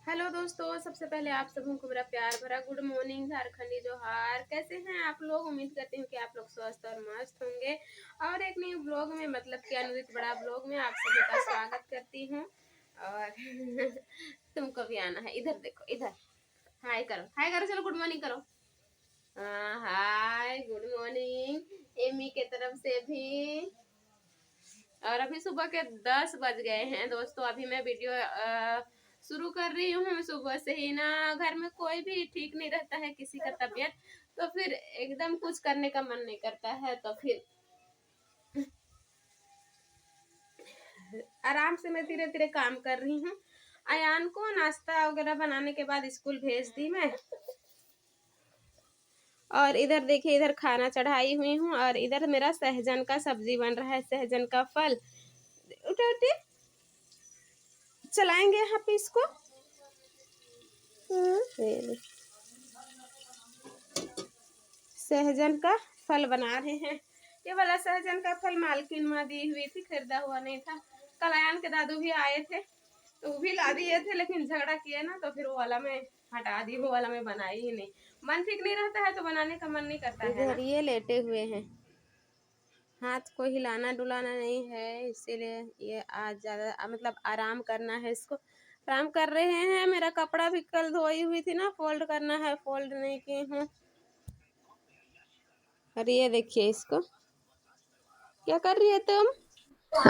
Hello दोस्तों, सबसे पहले आप सबों को मेरा प्यार भरा गुड मॉर्निंग, झारखंडी जोहार। कैसे हैं आप लोग? उम्मीद करती हूँ कि आप लोग स्वस्थ और मस्त होंगे। और एक न्यू ब्लॉग में, मतलब कि अनुदित बड़ा ब्लॉग में आप सभी का स्वागत करती हूँ। और तुमको भी आना है। इधर देखो, इधर हाय करो, हाय करो, चलो गुड मॉर्निंग करो। हाय गुड मॉर्निंग एमी के तरफ से भी। और अभी सुबह के 10 बज गए हैं दोस्तों। अभी मैं वीडियो शुरू कर रही हूँ। सुबह से ही ना घर में कोई भी ठीक नहीं रहता है, किसी का तबीयत, तो फिर एकदम कुछ करने का मन नहीं करता है। तो फिर आराम से मैं धीरे धीरे काम कर रही हूँ। अयान को नाश्ता वगैरह बनाने के बाद स्कूल भेज दी मैं। और इधर देखिए, इधर खाना चढ़ाई हुई हूँ और इधर मेरा सहजन का सब्जी बन रहा है, सहजन का फल। उठे उठे चलाएंगे यहाँ पे इसको। सहजन का फल बना रहे हैं। ये वाला सहजन का फल मालकिन माँ दी हुई थी, खरीदा हुआ नहीं था। कल अयान के दादू भी आए थे तो वो भी ला दिए थे, लेकिन झगड़ा किए ना तो फिर वो वाला मैं हटा दी, वो वाला मैं बनाई ही नहीं। मन ठीक नहीं रहता है तो बनाने का मन नहीं करता है ना। ये लेटे हुए हैं, हाथ को हिलाना डुलाना नहीं है, इसीलिए ये आज ज़्यादा मतलब आराम करना है। इसको आराम कर रहे हैं। मेरा कपड़ा भी कल धोई हुई थी ना, फोल्ड करना है, फोल्ड नहीं की हूँ। और ये देखिए इसको, क्या कर रही है तुम?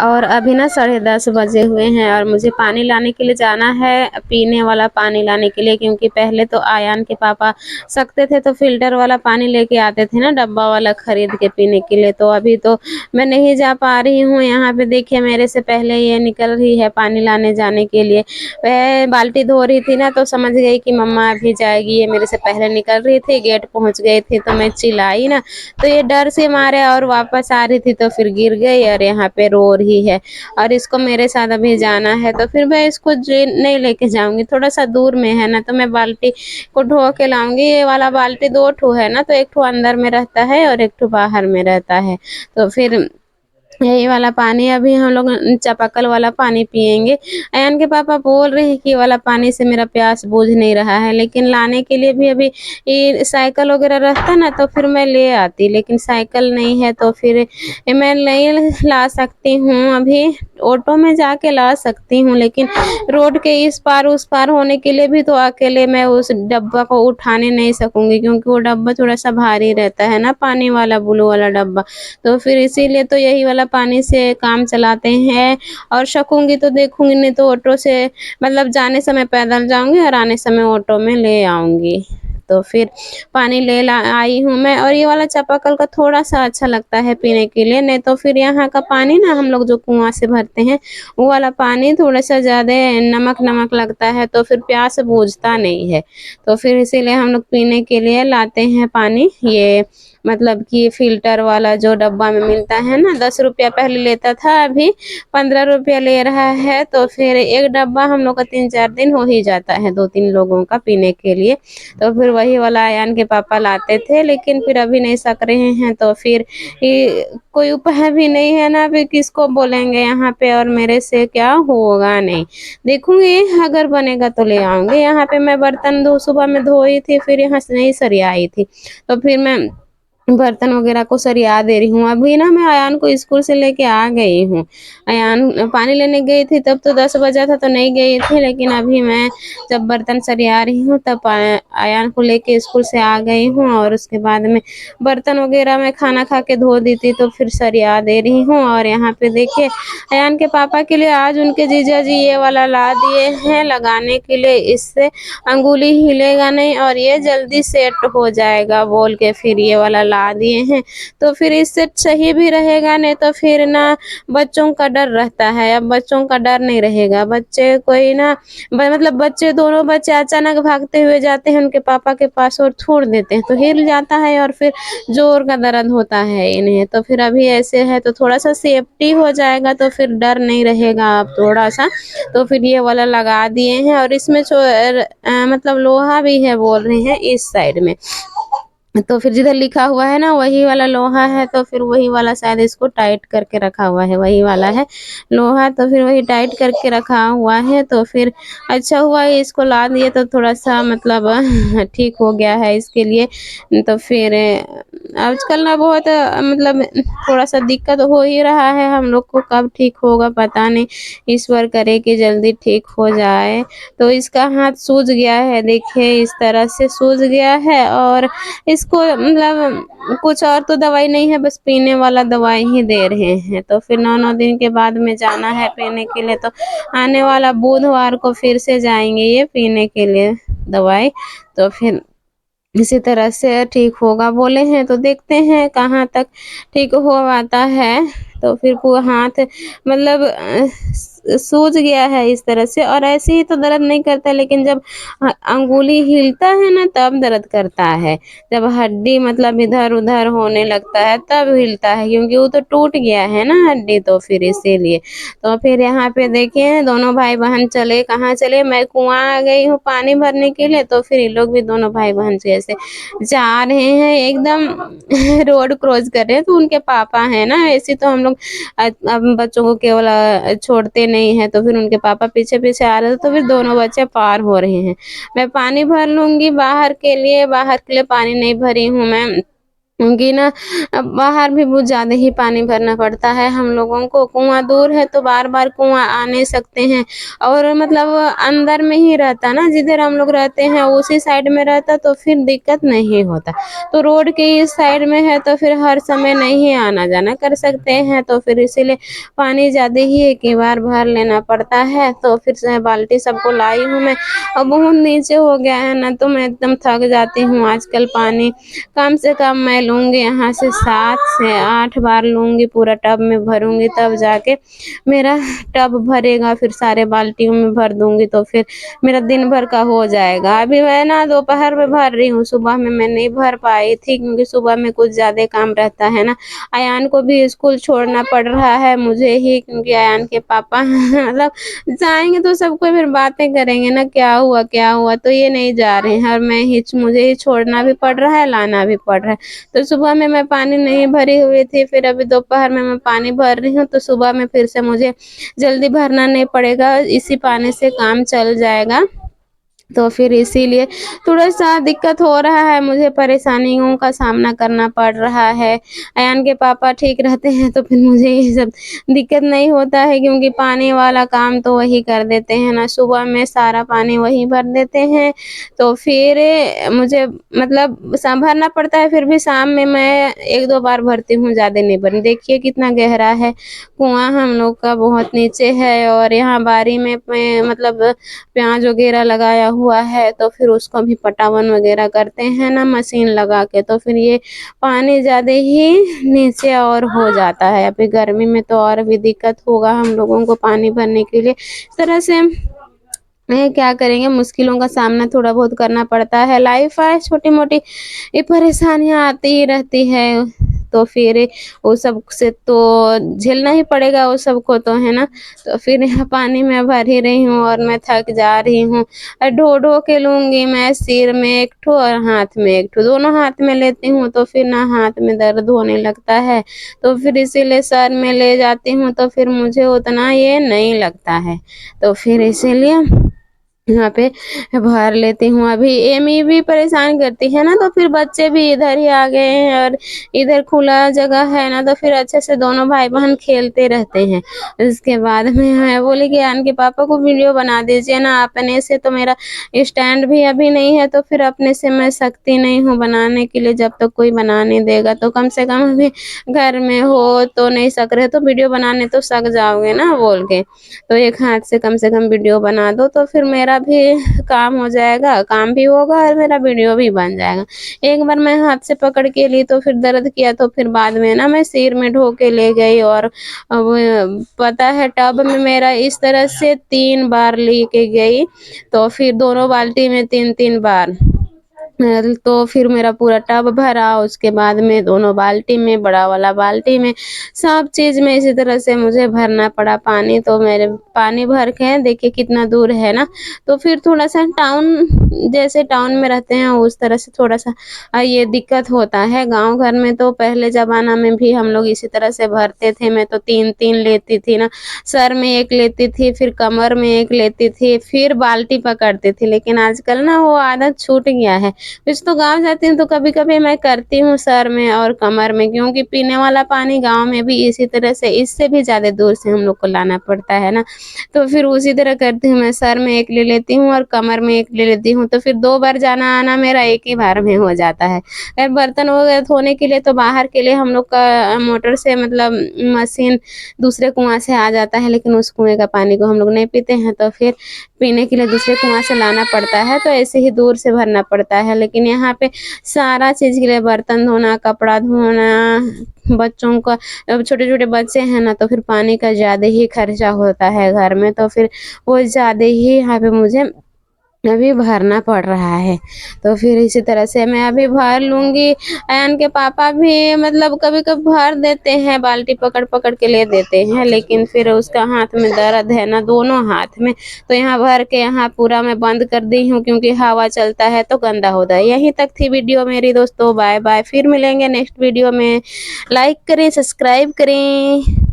और अभी ना 10:30 बजे हुए हैं और मुझे पानी लाने के लिए जाना है, पीने वाला पानी लाने के लिए। क्योंकि पहले तो आयान के पापा सकते थे तो फिल्टर वाला पानी लेके आते थे ना, डब्बा वाला खरीद के पीने के लिए। तो अभी तो मैं नहीं जा पा रही हूँ। यहाँ पे देखिए, मेरे से पहले ये निकल रही है पानी लाने जाने के लिए। वह बाल्टी धो रही थी ना तो समझ गई कि मम्मा अभी जाएगी। ये मेरे से पहले निकल रही थी, गेट पहुँच गई थी तो मैं चिल्लाई ना, तो ये डर से मारे और वापस आ रही थी तो फिर गिर गई और यहाँ पे रो रही है। और इसको मेरे साथ अभी जाना है तो फिर मैं इसको नहीं लेके जाऊंगी, थोड़ा सा दूर में है ना, तो मैं बाल्टी को ढो के लाऊंगी। ये वाला बाल्टी 2 ठो है ना, तो एक ठो अंदर में रहता है और एक ठो बाहर में रहता है। तो फिर यही वाला पानी अभी हम लोग चापाकल वाला पानी पियेंगे। अयान के पापा बोल रहे हैं कि ये वाला पानी से मेरा प्यास बुझ नहीं रहा है, लेकिन लाने के लिए भी अभी ये साइकिल वगैरह रहता ना तो फिर मैं ले आती, लेकिन साइकिल नहीं है तो फिर मैं नहीं ला सकती हूँ। अभी ऑटो में जाके ला सकती हूँ, लेकिन रोड के इस पार उस पार होने के लिए भी तो अकेले मैं उस डब्बा को उठाने नहीं सकूंगी, क्योंकि वो डब्बा थोड़ा सा भारी रहता है ना, पानी वाला ब्लू वाला डब्बा। तो फिर इसीलिए तो यही वाला पानी से काम चलाते हैं। और सकूंगी तो देखूंगी, नहीं तो ऑटो से मतलब जाने समय पैदल जाऊंगी और आने समय ऑटो में ले आऊंगी। तो फिर पानी ले ला आई हूँ मैं। और ये वाला चापाकल का थोड़ा सा अच्छा लगता है पीने के लिए, नहीं तो फिर यहाँ का पानी ना हम लोग जो कुआं से भरते हैं वो वाला पानी थोड़ा सा ज़्यादा नमक नमक लगता है, तो फिर प्यास बूझता नहीं है। तो फिर इसीलिए हम लोग पीने के लिए लाते हैं पानी। ये मतलब कि फिल्टर वाला जो डब्बा में मिलता है ना, 10 रुपया पहले लेता था, अभी 15 रुपया ले रहा है। तो फिर एक डब्बा हम लोग का 3-4 दिन हो ही जाता है, 2-3 लोगों का पीने के लिए। तो फिर वही वाला अयान के पापा लाते थे, लेकिन फिर अभी नहीं सक रहे हैं तो फिर कोई उपाय भी नहीं है ना, अभी किसको बोलेंगे यहाँ पे, और मेरे से क्या होगा नहीं। देखूंगी अगर बनेगा तो ले आऊंगी। यहाँ पे मैं बर्तन सुबह में धोई थी, फिर यहाँ से नहीं सरियाई थी, तो फिर मैं बर्तन वगैरह को सरिया दे रही हूँ। अभी ना मैं अयान को स्कूल से लेके आ गई हूँ। अयान पानी लेने गई थी तब तो 10 बजा था तो नहीं गई थी, लेकिन अभी मैं जब बर्तन सरिया रही हूँ तब अयान को लेके स्कूल से आ गई हूँ। और उसके बाद में बर्तन वगैरह मैं खाना खा के धो दी थी तो फिर सरिया दे रही हूँ। और यहाँ पे देखिए, अयान के पापा के लिए आज उनके जीजा जी ये वाला ला दिए हैं लगाने के लिए। इससे अंगुली हिलेगा नहीं और ये जल्दी सेट हो जाएगा बोल के फिर ये वाला ला दिए हैं। तो फिर इससे सही भी रहेगा, नहीं तो फिर ना बच्चों का डर रहता है। अब बच्चों का डर नहीं रहेगा। बच्चे कोई ना मतलब बच्चे, दोनों बच्चे अचानक भागते हुए जाते हैं उनके पापा के पास और छोड़ देते हैं तो हिल जाता है और फिर जोर का दर्द होता है इन्हें। तो फिर अभी ऐसे है तो थोड़ा सा सेफ्टी हो जाएगा, तो फिर डर नहीं रहेगा अब थोड़ा सा। तो फिर ये वाला लगा दिए हैं और इसमें मतलब लोहा भी है बोल रहे हैं इस साइड में। तो फिर जिधर लिखा हुआ है ना वही वाला लोहा है, तो फिर वही वाला शायद इसको टाइट करके रखा हुआ है, वही वाला है लोहा, तो फिर वही टाइट करके रखा हुआ है। तो फिर अच्छा हुआ ये इसको ला दिए तो थोड़ा सा मतलब ठीक हो गया है इसके लिए। तो फिर आजकल ना बहुत मतलब थोड़ा सा दिक्कत हो ही रहा है, हम लोग को कब ठीक होगा पता नहीं, ईश्वर करे कि जल्दी ठीक हो जाए। तो इसका हाथ सूज गया है, देखिए इस तरह से सूज गया है, और इसको मतलब कुछ और तो दवाई नहीं है, बस पीने वाला दवाई ही दे रहे हैं। तो फिर 9-9 दिन के बाद में जाना है पीने के लिए, तो आने वाला बुधवार को फिर से जाएँगे ये पीने के लिए दवाई। तो फिर इसी तरह से ठीक होगा बोले हैं, तो देखते हैं कहाँ तक ठीक हो पाता है। तो फिर वो हाथ मतलब सूज गया है इस तरह से, और ऐसे ही तो दर्द नहीं करता, लेकिन जब अंगुली हिलता है ना तब दर्द करता है। जब हड्डी मतलब इधर-उधर होने लगता है तब हिलता है, क्योंकि वो तो टूट गया है ना हड्डी, तो फिर इसीलिए। तो फिर यहाँ पे देखिए दोनों भाई-बहन चले, कहाँ चले, मैं कुआँ आ गई हूँ पानी भरने के लिए, तो फिर ये लोग भी दोनों भाई-बहन जैसे जा रहे हैं एकदम रोड क्रॉस कर रहे हैं। तो उनके पापा हैं ना, ऐसे तो हम लोग अब बच्चों को केवल छोड़ते नहीं हैं, तो फिर उनके पापा पीछे-पीछे आ रहे थे, तो फिर दोनों बच्चे पार हो रहे हैं। मैं पानी भर लूँगी बाहर के लिए पानी नहीं भरी हूँ मैं। क्योंकि ना बाहर भी बहुत ज़्यादा ही पानी भरना पड़ता है हम लोगों को, कुआँ दूर है तो बार-बार कुआँ आ नहीं सकते हैं, और मतलब अंदर में ही रहता ना जिधर हम लोग रहते हैं उसी साइड में रहता, तो फिर दिक्कत नहीं होता। तो रोड के इस साइड में है तो फिर हर समय नहीं आना-जाना कर सकते हैं, तो फिर इसीलिए पानी ज़्यादा ही एक ही बार भर लेना पड़ता है। तो फिर से बाल्टी सबको लाई हूँ मैं, और बहुत नीचे हो गया है ना, तो मैं एकदम थक जाती हूँ आजकल पानी। कम से कम मैं लूँगी यहाँ से 7 से 8 बार लूँगी, पूरा टब में भरूँगी तब जाके मेरा टब भरेगा, फिर सारे बाल्टियों में भर दूँगी तो फिर मेरा दिन भर का हो जाएगा। अभी मैं ना दोपहर में भर रही हूँ, सुबह में मैं नहीं भर पाई थी क्योंकि सुबह में कुछ ज़्यादा काम रहता है ना। अयान को भी स्कूल छोड़ना पड़ रहा है मुझे ही, क्योंकि अयान के पापा मतलब जाएँगे तो सब कोई फिर बातें करेंगे ना, क्या हुआ? तो ये नहीं जा रहे हैं, और मुझे ही छोड़ना भी पड़ रहा है, लाना भी पड़ रहा है। तो सुबह में मैं पानी नहीं भरी हुई थी, फिर अभी दोपहर में मैं पानी भर रही हूँ, तो सुबह में फिर से मुझे जल्दी भरना नहीं पड़ेगा, इसी पानी से काम चल जाएगा। तो फिर इसीलिए थोड़ा-सा दिक्कत हो रहा है, मुझे परेशानियों का सामना करना पड़ रहा है। अयान के पापा ठीक रहते हैं तो फिर मुझे ये सब दिक्कत नहीं होता है, क्योंकि पानी वाला काम तो वही कर देते हैं ना, सुबह में सारा पानी वही भर देते हैं। तो फिर मुझे मतलब भरना पड़ता है, फिर भी शाम में मैं 1-2 बार भरती हूँ, ज़्यादा नहीं भरी। देखिए कितना गहरा है कुआँ हम लोग का, बहुत नीचे है, और यहाँ बारी में मैं मतलब प्याज़ वगैरह लगाया हुआ है, तो फिर उसको भी पटावन वगैरह करते हैं ना मशीन लगा के, तो फिर ये पानी ज़्यादा ही नीचे और हो जाता है। अभी गर्मी में तो और भी दिक्कत होगा हम लोगों को पानी भरने के लिए। इस तरह से क्या करेंगे, मुश्किलों का सामना थोड़ा बहुत करना पड़ता है। लाइफ़ है छोटी-मोटी, ये परेशानियाँ आती ही रहती है, तो फिर वो सब से तो झेलना ही पड़ेगा वो सबको तो, है ना? तो फिर यहाँ पानी मैं भर ही रही हूँ और मैं थक जा रही हूँ। ढो-ढो के लूँगी मैं, सिर में एक ठो और हाथ में एक ठो, दोनों हाथ में लेती हूँ तो फिर ना हाथ में दर्द होने लगता है। तो फिर इसीलिए सर में ले जाती हूँ तो फिर मुझे उतना ये नहीं लगता है। तो फिर इसीलिए यहाँ पे भर लेती हूँ। अभी एमी भी परेशान करती है ना, तो फिर बच्चे भी इधर ही आ गए हैं, और इधर खुला जगह है ना, तो फिर अच्छे से दोनों भाई-बहन खेलते रहते हैं। उसके बाद में मैं बोली कि आन के पापा को वीडियो बना दीजिए ना, अपने से तो मेरा स्टैंड भी अभी नहीं है, तो फिर अपने से मैं सकती नहीं हूँ बनाने के लिए, जब तक कोई बना नहीं देगा। तो कम से कम अभी घर में हो तो नहीं सक रहे, तो वीडियो बनाने तो सक जाओगे ना बोल के। तो एक हाथ से कम वीडियो बना दो, तो फिर मेरा भी काम हो जाएगा, काम भी होगा और मेरा वीडियो भी बन जाएगा। एक बार मैं हाथ से पकड़ के ली तो फिर दर्द किया, तो फिर बाद में ना मैं सिर में ढो के ले गई, और पता है टब में मेरा इस तरह से 3 बार लेके गई, तो फिर दोनों बाल्टी में 3-3 बार। तो फिर मेरा पूरा टब भरा, उसके बाद में दोनों बाल्टी में, बड़ा वाला बाल्टी में, सब चीज़ में इसी तरह से मुझे भरना पड़ा पानी। तो मेरे पानी भर के देखिए कितना दूर है ना, तो फिर थोड़ा-सा टाउन, जैसे टाउन में रहते हैं उस तरह से थोड़ा-सा ये दिक्कत होता है। गाँव घर में तो पहले ज़माना में भी हम लोग इसी तरह से भरते थे। मैं तो 3-3 लेती थी ना, सर में 1 लेती थी, फिर कमर में 1 लेती थी, फिर बाल्टी पकड़ती थी। लेकिन आजकल ना वो आदत छूट गया है। वैसे तो गाँव जाती हूँ तो कभी-कभी मैं करती हूँ सर में और कमर में, क्योंकि पीने वाला पानी गाँव में भी इसी तरह से, इससे भी ज़्यादा दूर से हम लोग को लाना पड़ता है ना। तो फिर उसी तरह करती हूँ, मैं सर में 1 ले लेती हूँ और कमर में 1 ले लेती हूँ, तो फिर 2 बार जाना-आना मेरा एक ही बार में हो जाता है। बर्तन वगैरह धोने के लिए तो बाहर के लिए हम लोग का मोटर से मतलब मशीन दूसरे कुआँ से आ जाता है, लेकिन उस कुएँ का पानी को हम लोग नहीं पीते हैं, तो फिर पीने के लिए दूसरे कुआँ से लाना पड़ता है, तो ऐसे ही दूर से भरना पड़ता है। लेकिन यहाँ पे सारा चीज़ के लिए बर्तन धोना, कपड़ा धोना, बच्चों का, अब छोटे-छोटे बच्चे हैं ना, तो फिर पानी का ज़्यादा ही खर्चा होता है घर में, तो फिर वो ज़्यादा ही यहाँ पे मुझे अभी भरना पड़ रहा है। तो फिर इसी तरह से मैं अभी भर लूँगी। अयान के पापा भी मतलब कभी-कभी भर देते हैं, बाल्टी पकड़-पकड़ के ले देते हैं, लेकिन फिर उसका हाथ में दर्द है ना, दोनों हाथ में, तो यहाँ भर के यहाँ पूरा मैं बंद कर दी हूँ, क्योंकि हवा चलता है तो गंदा होता है। यहीं तक थी वीडियो मेरी दोस्तों, बाय बाय, फिर मिलेंगे नेक्स्ट वीडियो में। लाइक करें, सब्सक्राइब करें।